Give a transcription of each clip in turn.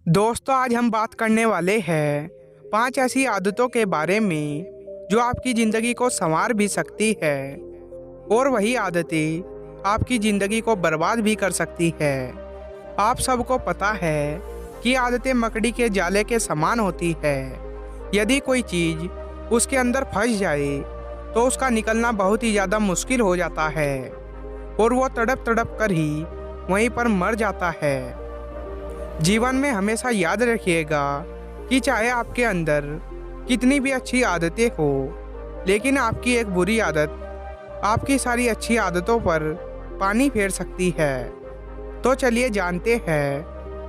दोस्तों, आज हम बात करने वाले हैं 5 ऐसी आदतों के बारे में जो आपकी ज़िंदगी को संवार भी सकती है और वही आदतें आपकी ज़िंदगी को बर्बाद भी कर सकती है। आप सबको पता है कि आदतें मकड़ी के जाले के समान होती है। यदि कोई चीज़ उसके अंदर फंस जाए तो उसका निकलना बहुत ही ज़्यादा मुश्किल हो जाता है और वो तड़प तड़प कर ही वहीं पर मर जाता है। जीवन में हमेशा याद रखिएगा कि चाहे आपके अंदर कितनी भी अच्छी आदतें हो, लेकिन आपकी एक बुरी आदत आपकी सारी अच्छी आदतों पर पानी फेर सकती है। तो चलिए जानते हैं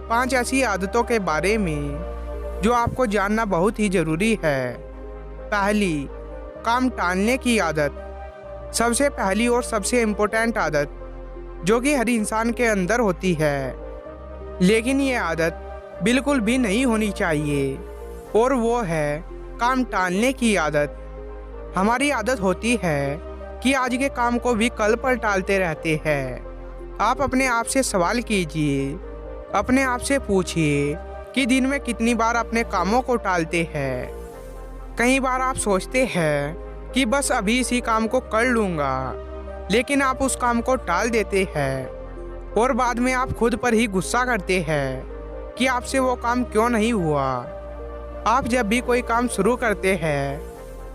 5 ऐसी आदतों के बारे में जो आपको जानना बहुत ही ज़रूरी है। पहली, काम टालने की आदत। सबसे पहली और सबसे इम्पोर्टेंट आदत जो कि हर इंसान के अंदर होती है, लेकिन ये आदत बिल्कुल भी नहीं होनी चाहिए और वो है काम टालने की आदत। हमारी आदत होती है कि आज के काम को भी कल पर टालते रहते हैं। आप अपने आप से सवाल कीजिए, अपने आप से पूछिए कि दिन में कितनी बार अपने कामों को टालते हैं। कई बार आप सोचते हैं कि बस अभी इसी काम को कर लूँगा, लेकिन आप उस काम को टाल देते हैं और बाद में आप खुद पर ही गुस्सा करते हैं कि आपसे वो काम क्यों नहीं हुआ। आप जब भी कोई काम शुरू करते हैं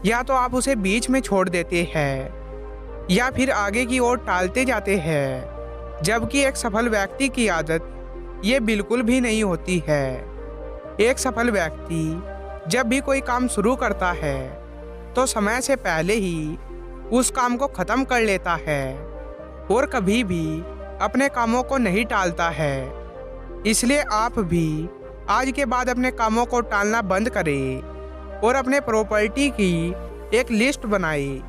या तो आप उसे बीच में छोड़ देते हैं या फिर आगे की ओर टालते जाते हैं, जबकि एक सफल व्यक्ति की आदत ये बिल्कुल भी नहीं होती है। एक सफल व्यक्ति जब भी कोई काम शुरू करता है तो समय से पहले ही उस काम को ख़त्म कर लेता है और कभी भी अपने कामों को नहीं टालता है। इसलिए आप भी आज के बाद अपने कामों को टालना बंद करें और अपने प्रॉपर्टी की एक लिस्ट बनाएं।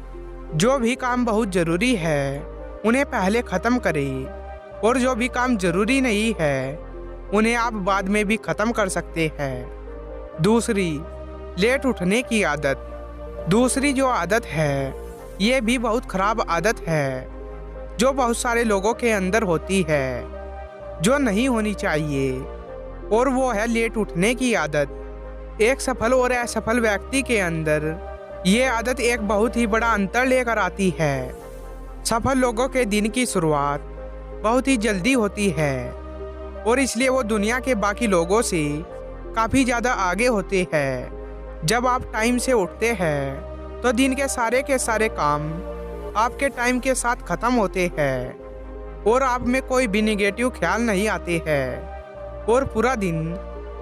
जो भी काम बहुत ज़रूरी है उन्हें पहले ख़त्म करें और जो भी काम ज़रूरी नहीं है उन्हें आप बाद में भी ख़त्म कर सकते हैं। दूसरी, लेट उठने की आदत। दूसरी जो आदत है ये भी बहुत ख़राब आदत है जो बहुत सारे लोगों के अंदर होती है, जो नहीं होनी चाहिए, और वो है लेट उठने की आदत। एक सफल और असफल व्यक्ति के अंदर ये आदत एक बहुत ही बड़ा अंतर लेकर आती है। सफल लोगों के दिन की शुरुआत बहुत ही जल्दी होती है और इसलिए वो दुनिया के बाकी लोगों से काफ़ी ज़्यादा आगे होते हैं। जब आप टाइम से उठते हैं तो दिन के सारे काम आपके टाइम के साथ ख़त्म होते हैं और आप में कोई भी निगेटिव ख्याल नहीं आते हैं और पूरा दिन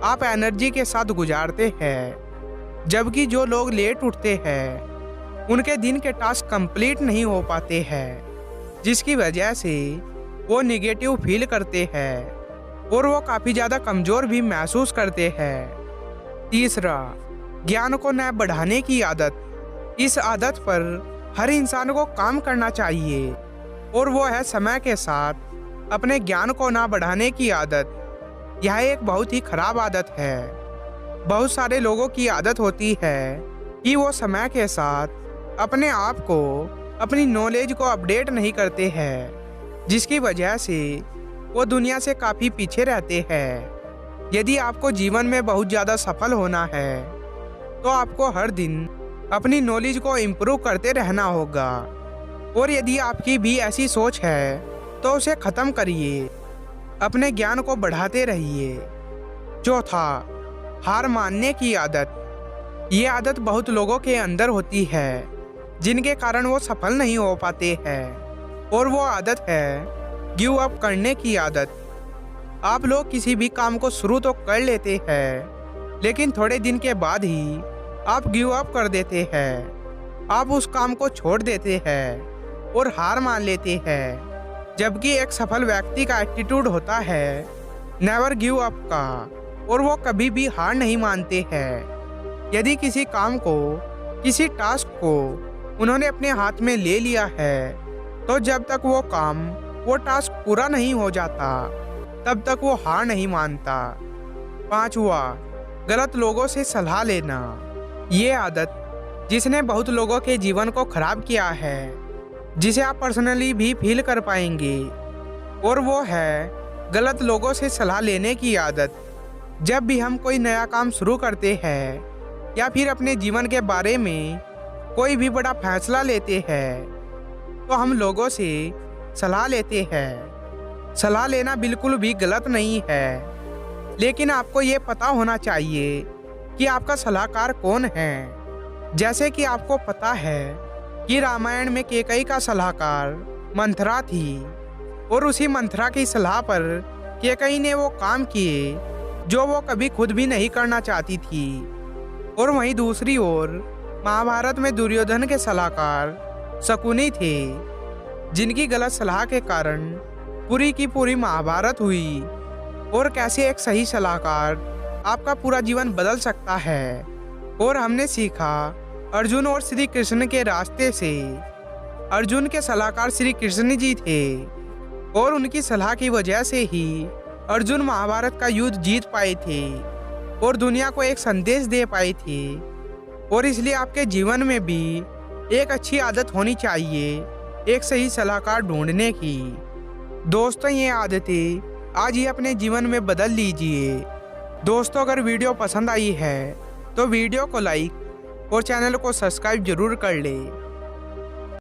आप एनर्जी के साथ गुजारते हैं। जबकि जो लोग लेट उठते हैं उनके दिन के टास्क कंप्लीट नहीं हो पाते हैं, जिसकी वजह से वो निगेटिव फील करते हैं और वो काफ़ी ज़्यादा कमज़ोर भी महसूस करते हैं। तीसरा, ज्ञान को न बढ़ाने की आदत। इस आदत पर हर इंसान को काम करना चाहिए और वो है समय के साथ अपने ज्ञान को ना बढ़ाने की आदत। यह एक बहुत ही खराब आदत है। बहुत सारे लोगों की आदत होती है कि वो समय के साथ अपने आप को, अपनी नॉलेज को अपडेट नहीं करते हैं, जिसकी वजह से वो दुनिया से काफ़ी पीछे रहते हैं। यदि आपको जीवन में बहुत ज़्यादा सफल होना है तो आपको हर दिन अपनी नॉलेज को इम्प्रूव करते रहना होगा और यदि आपकी भी ऐसी सोच है तो उसे ख़त्म करिए, अपने ज्ञान को बढ़ाते रहिए। चौथा, हार मानने की आदत। ये आदत बहुत लोगों के अंदर होती है जिनके कारण वो सफल नहीं हो पाते हैं और वो आदत है गिव अप करने की आदत। आप लोग किसी भी काम को शुरू तो कर लेते हैं, लेकिन थोड़े दिन के बाद ही आप गिव अप कर देते हैं। आप उस काम को छोड़ देते हैं और हार मान लेते हैं, जबकि एक सफल व्यक्ति का एटीट्यूड होता है नेवर गिव अप का और वो कभी भी हार नहीं मानते हैं। यदि किसी काम को, किसी टास्क को उन्होंने अपने हाथ में ले लिया है तो जब तक वो काम, वो टास्क पूरा नहीं हो जाता तब तक वो हार नहीं मानता। पांचवा, गलत लोगों से सलाह लेना। ये आदत जिसने बहुत लोगों के जीवन को खराब किया है, जिसे आप पर्सनली भी फील कर पाएंगे, और वो है गलत लोगों से सलाह लेने की आदत। जब भी हम कोई नया काम शुरू करते हैं या फिर अपने जीवन के बारे में कोई भी बड़ा फैसला लेते हैं तो हम लोगों से सलाह लेते हैं। सलाह लेना बिल्कुल भी गलत नहीं है, लेकिन आपको ये पता होना चाहिए कि आपका सलाहकार कौन है। जैसे कि आपको पता है कि रामायण में कैकेयी का सलाहकार मंथरा थी और उसी मंथरा की सलाह पर कैकेयी ने वो काम किए जो वो कभी खुद भी नहीं करना चाहती थी। और वहीं दूसरी ओर महाभारत में दुर्योधन के सलाहकार शकुनी थे, जिनकी गलत सलाह के कारण पूरी की पूरी महाभारत हुई। और कैसे एक सही सलाहकार आपका पूरा जीवन बदल सकता है। और हमने सीखा अर्जुन और श्री कृष्ण के रास्ते से। अर्जुन के सलाहकार श्री कृष्ण जी थे और उनकी सलाह की वजह से ही अर्जुन महाभारत का युद्ध जीत पाए थे और दुनिया को एक संदेश दे पाए थे। और इसलिए आपके जीवन में भी एक अच्छी आदत होनी चाहिए, एक सही सलाहकार ढूंढने की। दोस्तों, ये आदतें आज ही अपने जीवन में बदल लीजिए। दोस्तों, अगर वीडियो पसंद आई है तो वीडियो को लाइक और चैनल को सब्सक्राइब जरूर कर लें।